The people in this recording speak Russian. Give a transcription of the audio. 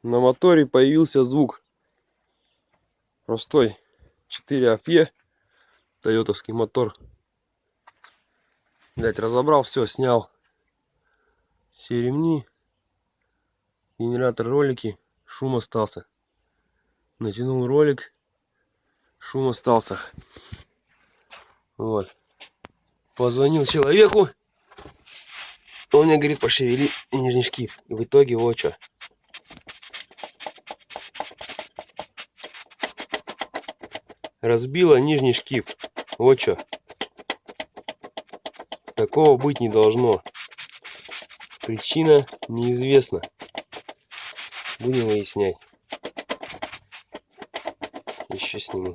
На моторе появился звук. Простой 4 AFE. Тойотовский мотор. Блять, разобрал все, снял все ремни, генератор, ролики, шум остался. Натянул ролик, шум остался. Вот. Позвонил человеку. Он мне говорит, пошевели нижний шкив. И в итоге вот что. Разбила нижний шкив. Вот что. Такого быть не должно. Причина неизвестна. Будем выяснять. Еще сниму.